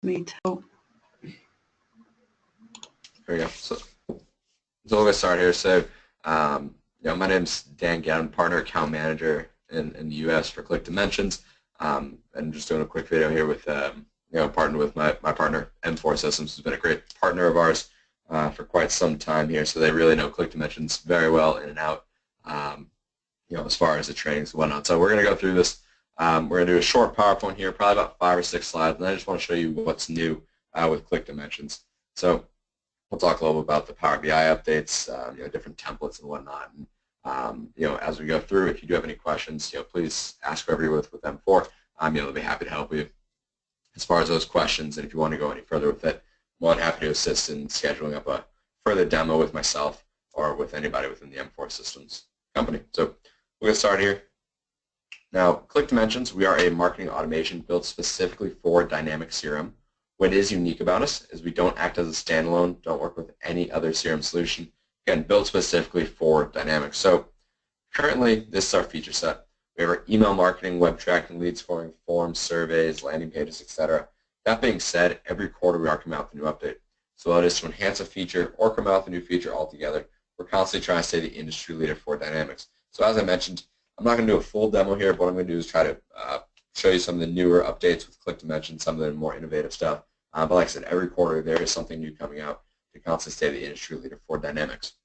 There we go. So we'll get started here. So, my name's Dan Gad. I'm partner account manager in the U.S. for ClickDimensions. And just doing a quick video here with, partnered with my partner, M4 Systems, who's been a great partner of ours for quite some time here. So they really know ClickDimensions very well in and out, as far as the trainings and whatnot. So we're going to go through this. We're going to do a short PowerPoint here, probably about 5 or 6 slides, and I just want to show you what's new with ClickDimensions. So we'll talk a little bit about the PowerBI updates, different templates and whatnot. And, as we go through, if you do have any questions, please ask whoever you're with M4. They'll be happy to help you as far as those questions. And if you want to go any further with it, I'm more than happy to assist in scheduling up a further demo with myself or with anybody within the M4 Systems company. So we'll get started here. Now, ClickDimensions, we are a marketing automation built specifically for Dynamics CRM. What is unique about us is we don't act as a standalone, don't work with any other CRM solution, again, built specifically for Dynamics. So currently, this is our feature set. We have our email marketing, web tracking, lead scoring, forms, surveys, landing pages, etc. That being said, every quarter we are coming out with a new update. So that is to enhance a feature or come out with a new feature altogether. We're constantly trying to stay the industry leader for Dynamics. So as I mentioned, I'm not going to do a full demo here, but what I'm going to do is try to show you some of the newer updates with ClickDimensions, some of the more innovative stuff. But like I said, every quarter there is something new coming out to constantly stay the industry leader for Dynamics.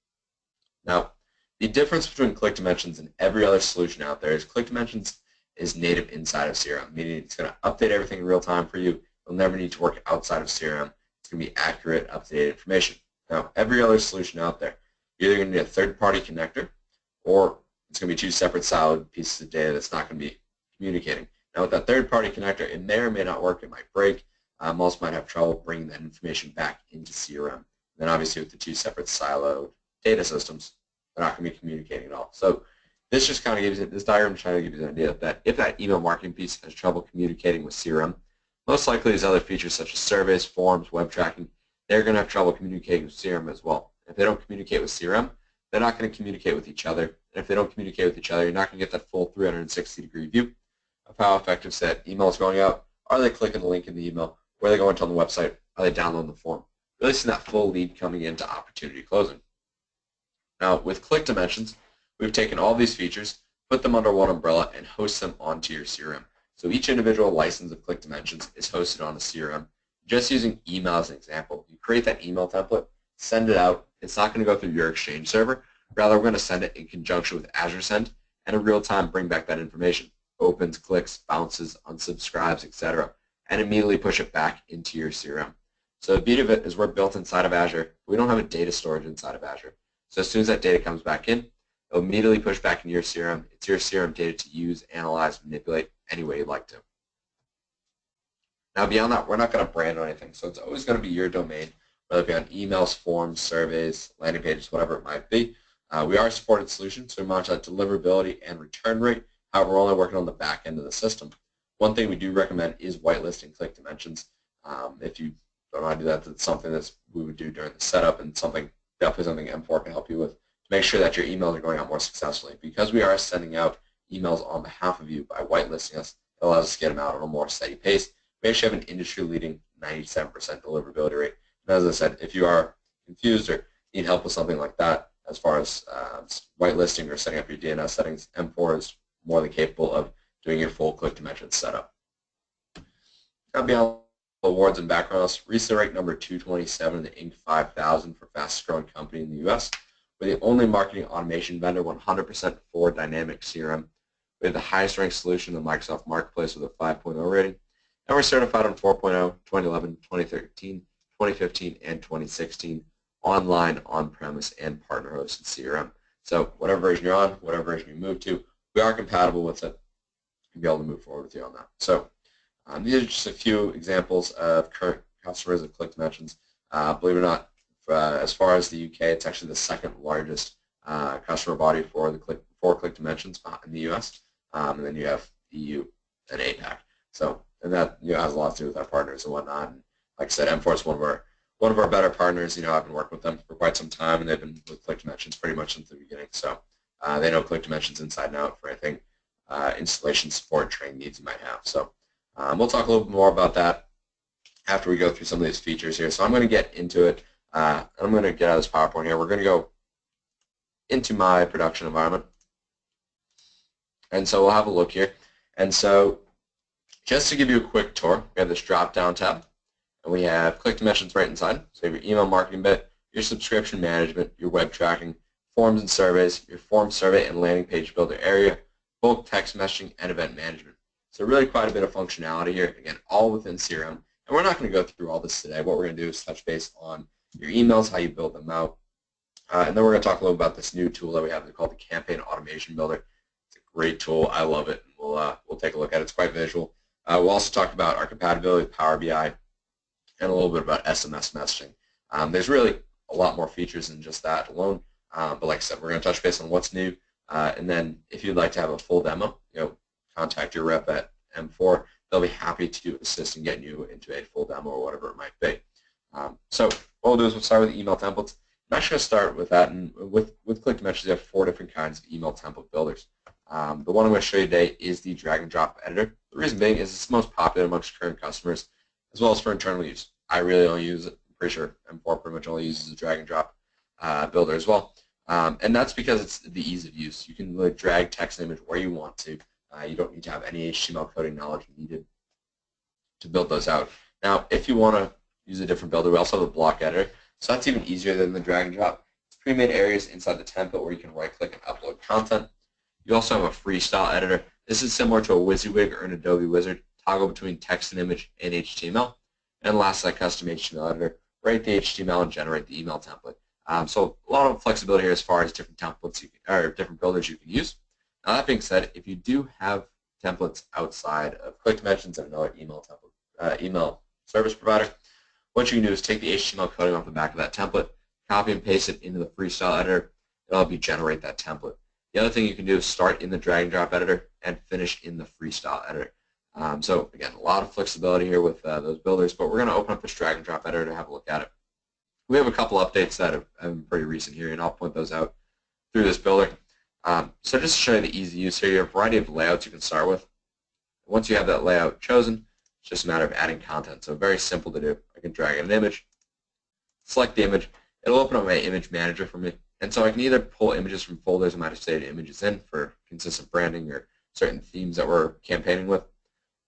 Now, the difference between ClickDimensions and every other solution out there is ClickDimensions is native inside of CRM, meaning it's going to update everything in real time for you. You'll never need to work outside of CRM. It's going to be accurate, up-to-date information. Now, every other solution out there, you're either going to need a third-party connector or it's going to be 2 separate siloed pieces of data that's not going to be communicating. Now, with that third-party connector, it may or may not work. It might break. Most might have trouble bringing that information back into CRM. And then obviously with the 2 separate siloed data systems, they're not going to be communicating at all. So this just kind of gives you, this diagram is trying to give you an idea that if that email marketing piece has trouble communicating with CRM, most likely these other features such as surveys, forms, web tracking, they're going to have trouble communicating with CRM as well. If they don't communicate with CRM, they're not going to communicate with each other. And if they don't communicate with each other, you're not going to get that full 360-degree view of how effective that email is going out. Are they clicking the link in the email? Where are they going to on the website? Are they downloading the form? Really seeing that full lead coming into opportunity closing. Now, with ClickDimensions, we've taken all these features, put them under one umbrella, and host them onto your CRM. So each individual license of ClickDimensions is hosted on a CRM. Just using email as an example, you create that email template, send it out. It's not going to go through your Exchange server. Rather, we're going to send it in conjunction with Azure Send and in real time bring back that information. Opens, clicks, bounces, unsubscribes, etc. and immediately push it back into your CRM. So the beauty of it is we're built inside of Azure. We don't have a data storage inside of Azure. So as soon as that data comes back in, it'll immediately push back into your CRM. It's your CRM data to use, analyze, manipulate any way you'd like to. Now beyond that, we're not going to brand or anything. So it's always going to be your domain, whether it be on emails, forms, surveys, landing pages, whatever it might be. We are a supported solution, so we monitor that deliverability and return rate. However, we're only working on the back end of the system. One thing we do recommend is whitelisting ClickDimensions. If you don't know how to do that, that's something that we would do during the setup and definitely something M4 can help you with to make sure that your emails are going out more successfully. Because we are sending out emails on behalf of you by whitelisting us, it allows us to get them out at a more steady pace. We actually have an industry-leading 97% deliverability rate. And as I said, if you are confused or need help with something like that, as far as whitelisting or setting up your DNS settings, M4 is more than capable of doing your full ClickDimensions setup. Now beyond awards and backgrounds, recently ranked number 227 in the Inc. 5000 for fastest growing company in the U.S. We're the only marketing automation vendor 100% for Dynamics CRM. We have the highest ranked solution in the Microsoft Marketplace with a 5.0 rating. And we're certified on 4.0, 2011, 2013, 2015, and 2016 online, on-premise, and partner-hosted CRM. So whatever version you're on, whatever version you move to, we are compatible with it and be able to move forward with you on that. So these are just a few examples of current customers of ClickDimensions. Believe it or not, as far as the UK, it's actually the second largest customer body for ClickDimensions in the US, and then you have EU and APAC. So, and that has a lot to do with our partners and whatnot. And like I said, M4 is one of our better partners. I've been working with them for quite some time, and they've been with ClickDimensions pretty much since the beginning. So they know ClickDimensions inside and out for anything installation, support, training needs you might have. So we'll talk a little bit more about that after we go through some of these features here. So I'm going to get into it. I'm going to get out of this PowerPoint here. We're going to go into my production environment. And so we'll have a look here. And so just to give you a quick tour, we have this drop-down tab, and we have ClickDimensions right inside. So you have your email marketing bit, your subscription management, your web tracking, forms and surveys, your form survey and landing page builder area, bulk text messaging, and event management. So really quite a bit of functionality here, again, all within CRM. And we're not going to go through all this today. What we're going to do is touch base on your emails, how you build them out, and then we're going to talk a little about this new tool that we have called the Campaign Automation Builder. It's a great tool. I love it. We'll take a look at it. It's quite visual. We'll also talk about our compatibility with PowerBI and a little bit about SMS messaging. There's really a lot more features than just that alone. But like I said, we're going to touch base on what's new. And then if you'd like to have a full demo, contact your rep at M4. They'll be happy to assist in getting you into a full demo or whatever it might be. So what we'll do is we'll start with email templates. I'm actually going to start with that. And with ClickDimensions, you have 4 different kinds of email template builders. The one I'm going to show you today is the drag and drop editor. The reason being is it's the most popular amongst current customers as well as for internal use. I really only use it. I'm pretty sure M4 pretty much only uses the drag and drop builder as well. And that's because it's the ease of use. You can drag text and image where you want to. You don't need to have any HTML coding knowledge needed to build those out. Now, if you want to use a different builder, we also have a block editor. So that's even easier than the drag and drop. It's pre-made areas inside the template where you can right-click and upload content. You also have a freestyle editor. This is similar to a WYSIWYG or an Adobe Wizard. Toggle between text and image and HTML. And lastly, a custom HTML editor. Write the HTML and generate the email template. So a lot of flexibility here as far as different templates or different builders you can use. Now that being said, if you do have templates outside of ClickDimensions and another email template, email service provider, what you can do is take the HTML coding off the back of that template, copy and paste it into the freestyle editor. It'll help you generate that template. The other thing you can do is start in the drag and drop editor and finish in the freestyle editor. So again, a lot of flexibility here with those builders, but we're going to open up this drag and drop editor to have a look at it. We have a couple updates that have been pretty recent here, and I'll point those out through this builder. So just to show you the easy use here, you have a variety of layouts you can start with. Once you have that layout chosen, it's just a matter of adding content. So very simple to do. I can drag in an image, select the image. It'll open up my image manager for me. And so I can either pull images from folders I might have saved images in for consistent branding or certain themes that we're campaigning with,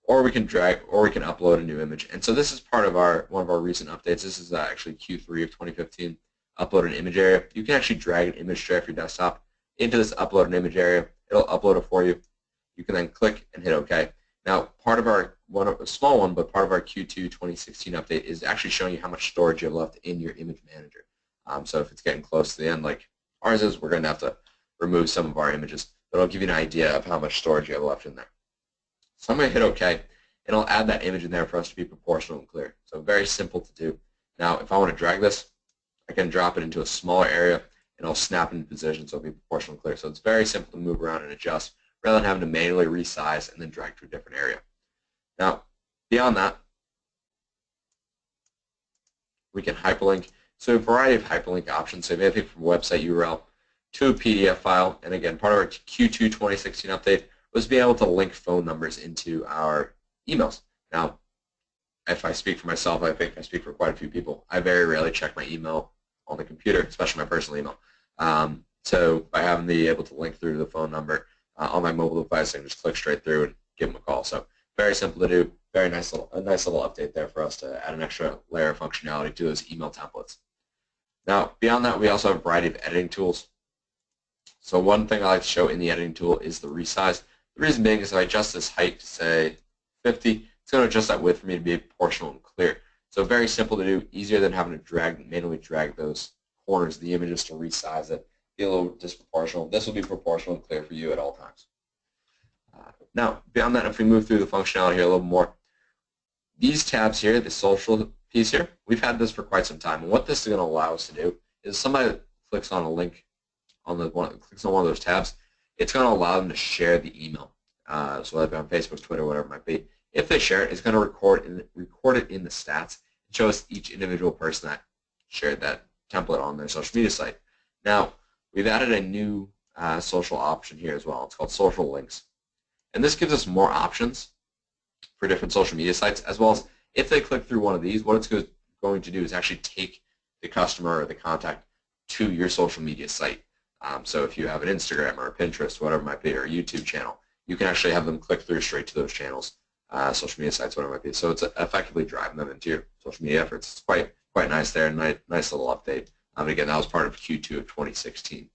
or we can drag, or we can upload a new image. And so this is part of one of our recent updates. This is actually Q3 of 2015. Upload an image area. You can actually drag an image straight off your desktop into this upload an image area. It'll upload it for you. You can then click and hit OK. Now, part of our a small one, but part of our Q2 2016 update is actually showing you how much storage you have left in your image manager. So if it's getting close to the end, like ours is, we're going to have to remove some of our images. But it'll give you an idea of how much storage you have left in there. So I'm going to hit OK, and I'll add that image in there for us to be proportional and clear. So very simple to do. Now, if I want to drag this, I can drop it into a smaller area, and I'll snap into position so it'll be proportional and clear. So it's very simple to move around and adjust, rather than having to manually resize and then drag to a different area. Now, beyond that, we can hyperlink. So a variety of hyperlink options. So anything from a website URL to a PDF file. And again, part of our Q2 2016 update was being able to link phone numbers into our emails. Now, if I speak for myself, I think I speak for quite a few people. I very rarely check my email on the computer, especially my personal email. So by having the able to link through the phone number on my mobile device, I can just click straight through and give them a call. So very simple to do. Very nice little update there for us to add an extra layer of functionality to those email templates. Now, beyond that, we also have a variety of editing tools. So one thing I like to show in the editing tool is the resize. The reason being is if I adjust this height to, say, 50, it's going to adjust that width for me to be proportional and clear. So very simple to do, easier than having to manually drag those corners of the images to resize it, be a little disproportional. This will be proportional and clear for you at all times. Now, beyond that, if we move through the functionality here a little more, these tabs here, the social piece here, we've had this for quite some time. And what this is going to allow us to do is somebody that clicks on a link on clicks on one of those tabs, it's going to allow them to share the email. So whether it be on Facebook, Twitter, whatever it might be. If they share it, it's going to record it in the stats and show us each individual person that shared that template on their social media site. Now, we've added a new social option here as well. It's called social links. And this gives us more options for different social media sites, as well as If they click through one of these, what it's going to do is actually take the customer or the contact to your social media site. So if you have an Instagram or a Pinterest, whatever it might be, or a YouTube channel, you can actually have them click through straight to those channels, social media sites, whatever it might be. So it's effectively driving them into your social media efforts. It's quite nice there, nice little update. Again, that was part of Q2 of 2016.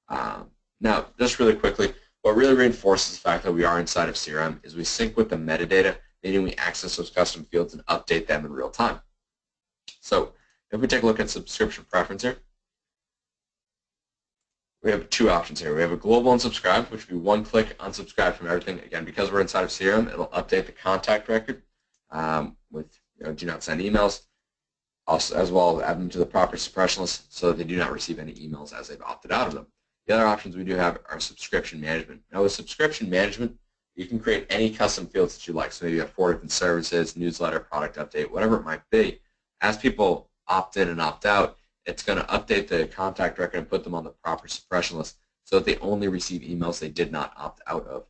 Now, just really quickly, what really reinforces the fact that we are inside of CRM is we sync with the metadata, meaning we access those custom fields and update them in real time. So if we take a look at subscription preference here, we have two options here. We have a global unsubscribe, which would be one click unsubscribe from everything. Again, because we're inside of CRM, it'll update the contact record with do not send emails, also, as well as add them to the proper suppression list so that they do not receive any emails as they've opted out of them. The other options we do have are subscription management. Now with subscription management, you can create any custom fields that you like. So maybe you have 4 different services, newsletter, product update, whatever it might be. As people opt in and opt out, it's going to update the contact record and put them on the proper suppression list so that they only receive emails they did not opt out of.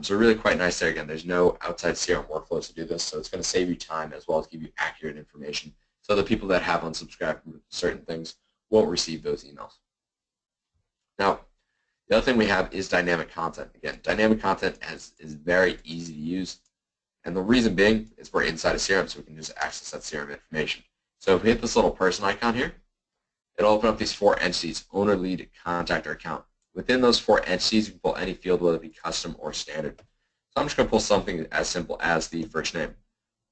So really quite nice there. Again, there's no outside CRM workflows to do this, so it's going to save you time as well as give you accurate information so the people that have unsubscribed from certain things won't receive those emails. Now, the other thing we have is dynamic content. Again, dynamic content is very easy to use, and the reason being is we're inside of CRM, so we can just access that CRM information. So if we hit this little person icon here, it'll open up these 4 entities: owner, lead, contact, or account. Within those 4 entities, you can pull any field, whether it be custom or standard. So I'm just going to pull something as simple as the first name.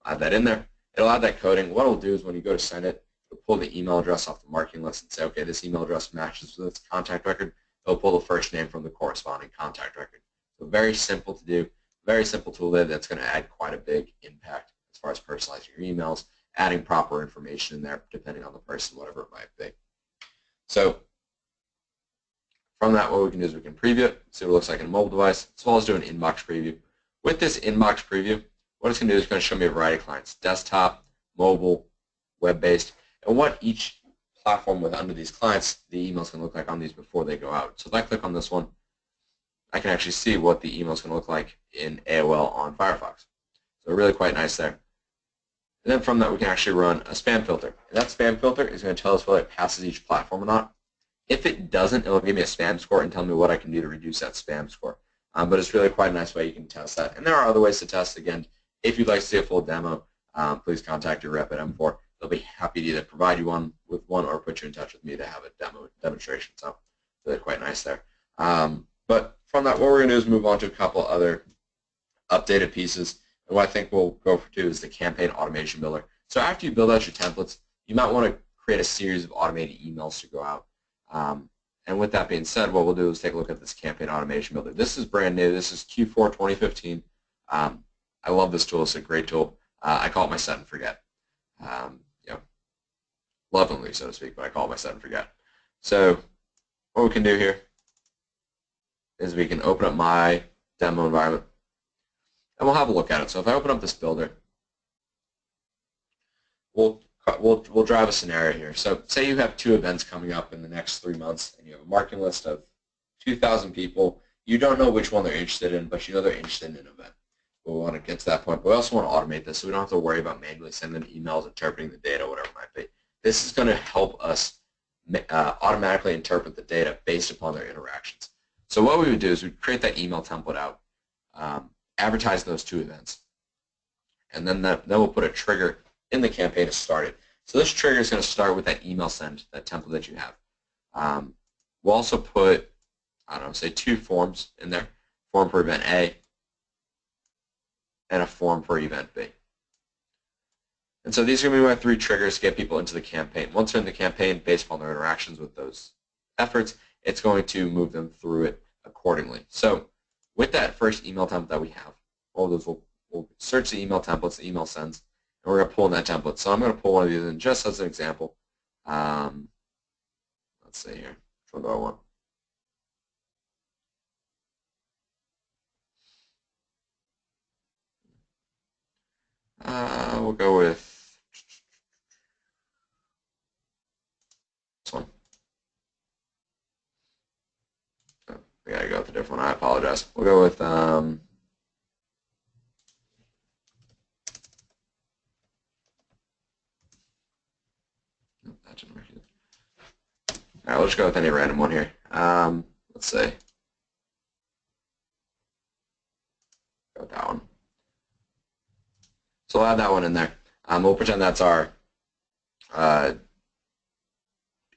Add that in there. It'll add that coding. What it'll do is when you go to send it, it'll pull the email address off the marketing list and say, okay, this email address matches with its contact record. It'll pull the first name from the corresponding contact record. So very simple to do, very simple tool there that's going to add quite a big impact as far as personalizing your emails, adding proper information in there depending on the person, whatever it might be. So from that, what we can do is we can preview it, see what it looks like in a mobile device, as well as do an inbox preview. With this inbox preview, what it's going to do is going to show me a variety of clients: desktop, mobile, web-based, and what each platform with under these clients, the emails can look like on these before they go out. So if I click on this one, I can actually see what the email is going to look like in AOL on Firefox. So really quite nice there. And then from that, we can actually run a spam filter. And that spam filter is going to tell us whether it passes each platform or not. If it doesn't, it'll give me a spam score and tell me what I can do to reduce that spam score. But it's really quite a nice way you can test that. And there are other ways to test. Again, if you'd like to see a full demo, please contact your rep at M4. They'll be happy to either provide you one or put you in touch with me to have a demonstration. So really quite nice there. But from that, what we're going to do is move on to a couple other updated pieces. And what I think we'll go to is the campaign automation builder. So after you build out your templates, you might want to create a series of automated emails to go out. And with that being said, what we'll do is take a look at this campaign automation builder. This is brand new. This is Q4 2015. I love this tool. It's a great tool. I call it my set and forget. Lovingly, so to speak, but I call it my set and forget. So what we can do here is we can open up my demo environment, and we'll have a look at it. So if I open up this builder, we'll drive a scenario here. So say you have 2 events coming up in the next 3 months, and you have a marketing list of 2,000 people. You don't know which one they're interested in, but you know they're interested in an event. We want to get to that point, but we also want to automate this so we don't have to worry about manually sending emails, interpreting the data, whatever it might be. This is going to help us automatically interpret the data based upon their interactions. So what we would do is we'd create that email template out, advertise those 2 events, and then we'll put a trigger in the campaign to start it. So this trigger is going to start with that email send, that template that you have. We'll also put, I don't know, say 2 forms in there, form for event A and a form for event B. And so these are going to be my 3 triggers to get people into the campaign. Once they're in the campaign, based upon their interactions with those efforts, it's going to move them through it accordingly. So with that first email template that we have, all those we'll search the email templates, the email sends, and we're going to pull in that template. So I'm going to pull one of these in just as an example. Let's see here. Which one do I want? We'll go with this one. Oh, I gotta go with a different one. I apologize. We'll go with didn't work either. All right, let's go with any random one here. Let's say go with that one. So I'll add that one in there. We'll pretend that's our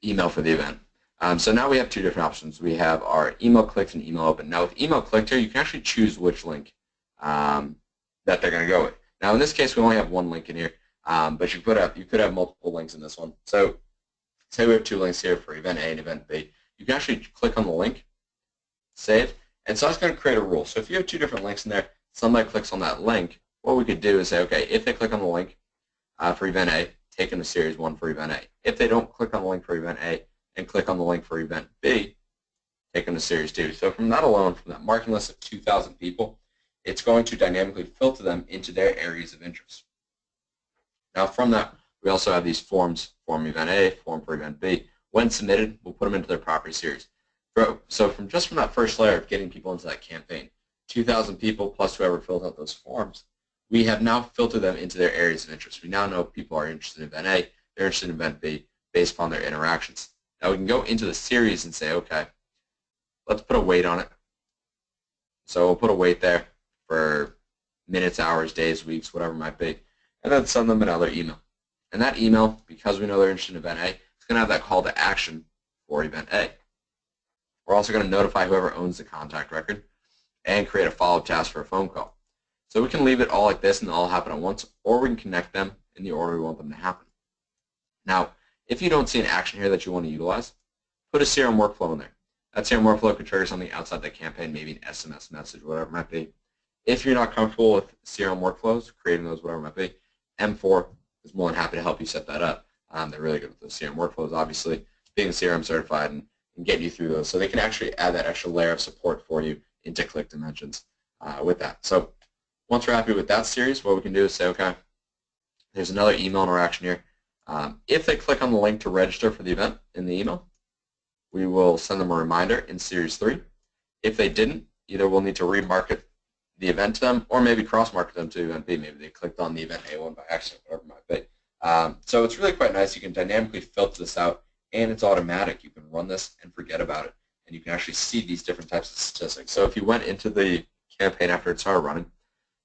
email for the event. So now we have two different options. We have our email clicked and email open. Now with email clicked here, you can actually choose which link that they're going to go with. Now in this case, we only have one link in here, but you could have multiple links in this one. So say we have two links here for event A and event B. You can actually click on the link, save, and so that's going to create a rule. So if you have two different links in there, somebody clicks on that link, what we could do is say, okay, if they click on the link for event A, take them to series 1 for event A. If they don't click on the link for event A and click on the link for event B, take them to series 2. So from that alone, from that marketing list of 2,000 people, it's going to dynamically filter them into their areas of interest. Now from that, we also have these forms, form event A, form for event B. When submitted, we'll put them into their property series. So from that first layer of getting people into that campaign, 2,000 people plus whoever filled out those forms, we have now filtered them into their areas of interest. We now know people are interested in event A, they're interested in event B, based upon their interactions. Now we can go into the series and say, okay, let's put a weight on it. So we'll put a weight there for minutes, hours, days, weeks, whatever it might be, and then send them another email. And that email, because we know they're interested in event A, it's going to have that call to action for event A. We're also going to notify whoever owns the contact record and create a follow-up task for a phone call. So we can leave it all like this and they'll all happen at once, or we can connect them in the order we want them to happen. Now, if you don't see an action here that you want to utilize, put a CRM workflow in there. That CRM workflow could trigger something outside the campaign, maybe an SMS message, whatever it might be. If you're not comfortable with CRM workflows, creating those, whatever it might be, M4 is more than happy to help you set that up. They're really good with those CRM workflows, obviously, being CRM certified and getting you through those. So they can actually add that extra layer of support for you into ClickDimensions with that. So once we're happy with that series, what we can do is say, okay, there's another email interaction here. If they click on the link to register for the event in the email, we will send them a reminder in series 3. If they didn't, either we'll need to remarket the event to them or maybe cross-market them to event B. Maybe they clicked on the event A one by accident, whatever it might be. So it's really quite nice. You can dynamically filter this out, and it's automatic. You can run this and forget about it, and you can actually see these different types of statistics. So if you went into the campaign after it started running,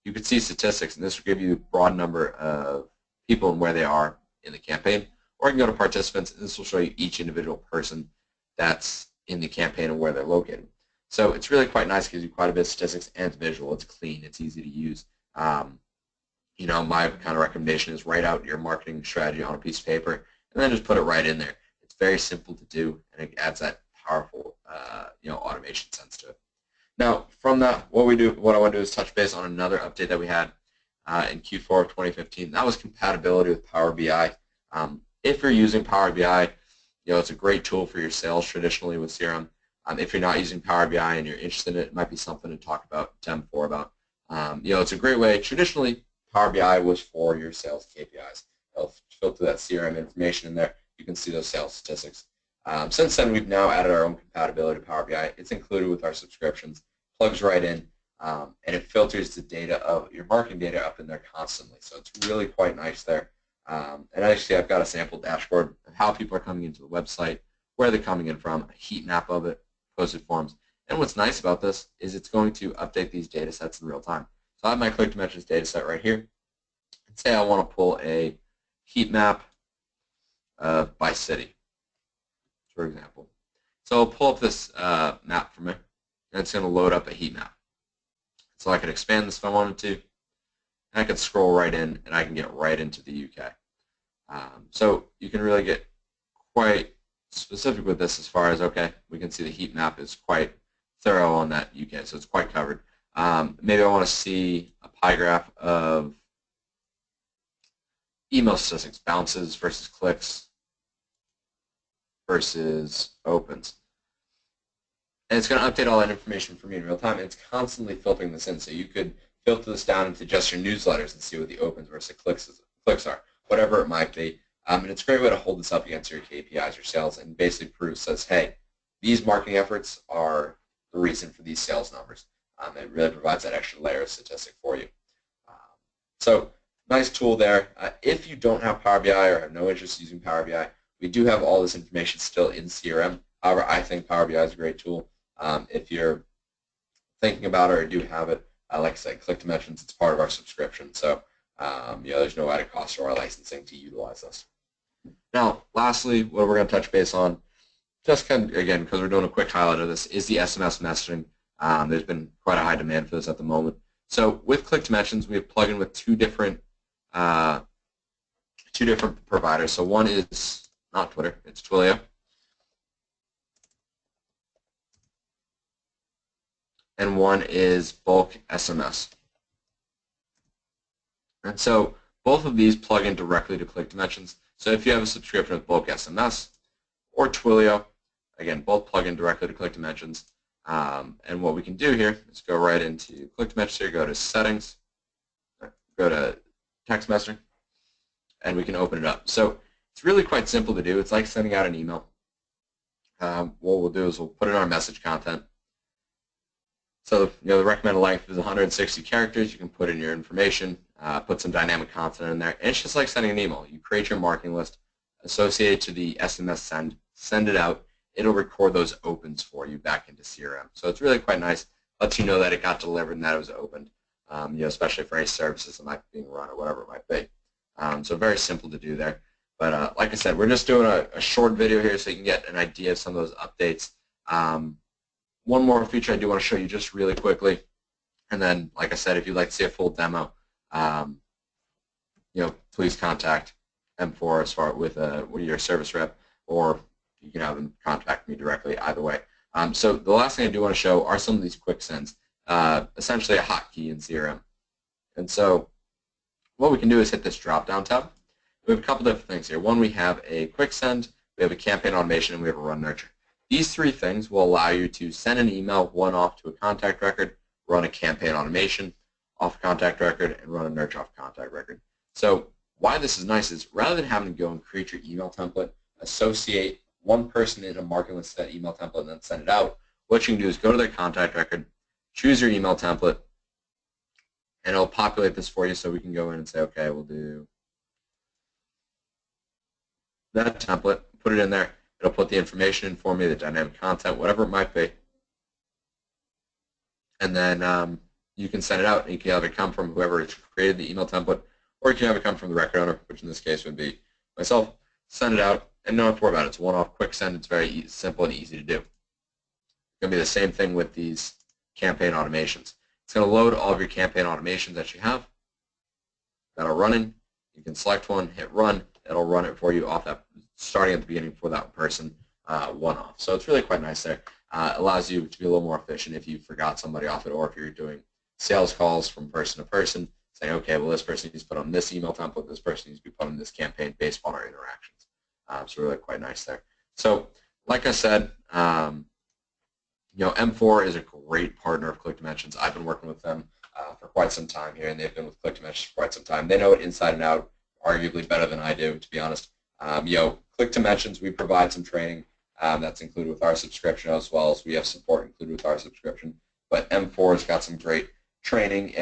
you could see statistics, and this will give you a broad number of people and where they are in the campaign. Or you can go to participants, and this will show you each individual person that's in the campaign and where they're located. So it's really quite nice, gives you quite a bit of statistics, and it's visual, it's clean, it's easy to use. You know, my kind of recommendation is write out your marketing strategy on a piece of paper and then just put it right in there. It's very simple to do, and it adds that powerful you know, automation sense to it. Now, from that, what I want to do is touch base on another update that we had in Q4 of 2015. That was compatibility with PowerBI. If you're using PowerBI, you know, it's a great tool for your sales traditionally with CRM. If you're not using PowerBI and you're interested in it, it might be something to talk about, TEM4 about. You know, it's a great way. Traditionally, PowerBI was for your sales KPIs. It'll filter that CRM information in there. You can see those sales statistics. Since then, we've now added our own compatibility to PowerBI. It's included with our subscriptions, plugs right in, and it filters the data of your marketing data up in there constantly. So it's really quite nice there. And actually, I've got a sample dashboard of how people are coming into the website, where they're coming in from, a heat map of it, posted forms. And what's nice about this is it's going to update these data sets in real time. So I have my ClickDimensions data set right here. And say I want to pull a heat map by city, for example. So I'll pull up this map for me, and it's going to load up a heat map. So I could expand this if I wanted to, and I could scroll right in, and I can get right into the UK. So you can really get quite specific with this as far as, okay, we can see the heat map is quite thorough on that UK, so it's quite covered. Maybe I want to see a pie graph of email statistics, bounces versus clicks versus opens. And it's going to update all that information for me in real time, and it's constantly filtering this in. So you could filter this down into just your newsletters and see what the opens versus clicks are, whatever it might be. And it's a great way to hold this up against your KPIs, your sales, and basically says, hey, these marketing efforts are the reason for these sales numbers. It really provides that extra layer of statistic for you. So nice tool there. If you don't have Power BI or have no interest in using Power BI, We do have all this information still in CRM. However, I think Power BI is a great tool. If you're thinking about it or do have it, like I said, ClickDimensions, it's part of our subscription. So there's no added cost or our licensing to utilize this. Now, lastly, what we're going to touch base on, just kind of, again, because we're doing a quick highlight of this, is the SMS messaging. There's been quite a high demand for this at the moment. So with ClickDimensions, we have plugged in with two different providers. So one is not Twitter, it's Twilio. And one is bulk SMS. And so both of these plug in directly to ClickDimensions. So if you have a subscription with bulk SMS or Twilio, again, both plug in directly to ClickDimensions. And what we can do here is go right into ClickDimensions here, go to Settings, go to Text Messaging, and we can open it up. So it's really quite simple to do. It's like sending out an email. What we'll do is we'll put in our message content. So the recommended length is 160 characters. You can put in your information, put some dynamic content in there, and it's just like sending an email. You create your marketing list, associate it to the SMS send it out. It'll record those opens for you back into CRM. So it's really quite nice. Lets you know that it got delivered and that it was opened, especially for any services that might be being run or whatever it might be. So very simple to do there. But like I said, we're just doing a short video here so you can get an idea of some of those updates. One more feature I do want to show you just really quickly, and then, like I said, if you'd like to see a full demo, please contact M4 as far with your service rep, or you can have them contact me directly. Either way. So the last thing I do want to show are some of these quick sends, essentially a hotkey in CRM. And so what we can do is hit this drop-down tab. We have a couple different things here. One, we have a quick send, we have a campaign automation, and we have a run nurture. These three things will allow you to send an email one-off to a contact record, run a campaign automation off a contact record, and run a nurture off a contact record. So why this is nice is rather than having to go and create your email template, associate one person in a marketing list that email template, and then send it out, what you can do is go to their contact record, choose your email template, and it'll populate this for you so we can go in and say, okay, we'll do that template, put it in there. It'll put the information in for me, the dynamic content, whatever it might be. And then you can send it out, and you can have it come from whoever has created the email template, or you can have it come from the record owner, which in this case would be myself. Send it out, and don't have to worry about it. It's a one-off quick send. It's very simple and easy to do. It's going to be the same thing with these campaign automations. It's going to load all of your campaign automations that you have that are running. You can select one, hit run. It'll run it for you off that, starting at the beginning for that person, one-off. So it's really quite nice there. Allows you to be a little more efficient if you forgot somebody off it, or if you're doing sales calls from person to person, saying, okay, well, this person needs to put on this email template, this person needs to be put on this campaign based on our interactions. So really quite nice there. So like I said, M4 is a great partner of ClickDimensions. I've been working with them for quite some time here, and they've been with ClickDimensions for quite some time. They know it inside and out, arguably better than I do, to be honest. ClickDimensions, we provide some training that's included with our subscription, as well as we have support included with our subscription. But M4 has got some great training,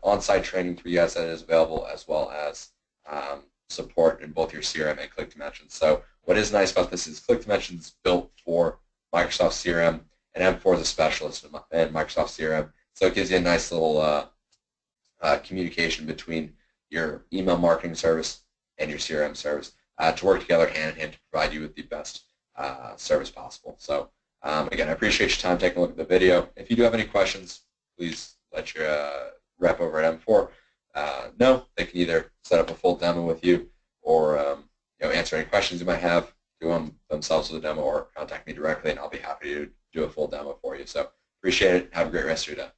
on-site training for you guys that is available, as well as support in both your CRM and ClickDimensions. So what is nice about this is ClickDimensions is built for Microsoft CRM, and M4 is a specialist in Microsoft CRM. So it gives you a nice little communication between your email marketing service and your CRM service to work together hand in hand to provide you with the best service possible. So again, I appreciate your time taking a look at the video. If you do have any questions, please let your rep over at M4 know. They can either set up a full demo with you, or answer any questions you might have, do them themselves with a demo, or contact me directly, and I'll be happy to do a full demo for you. So appreciate it. Have a great rest of your day.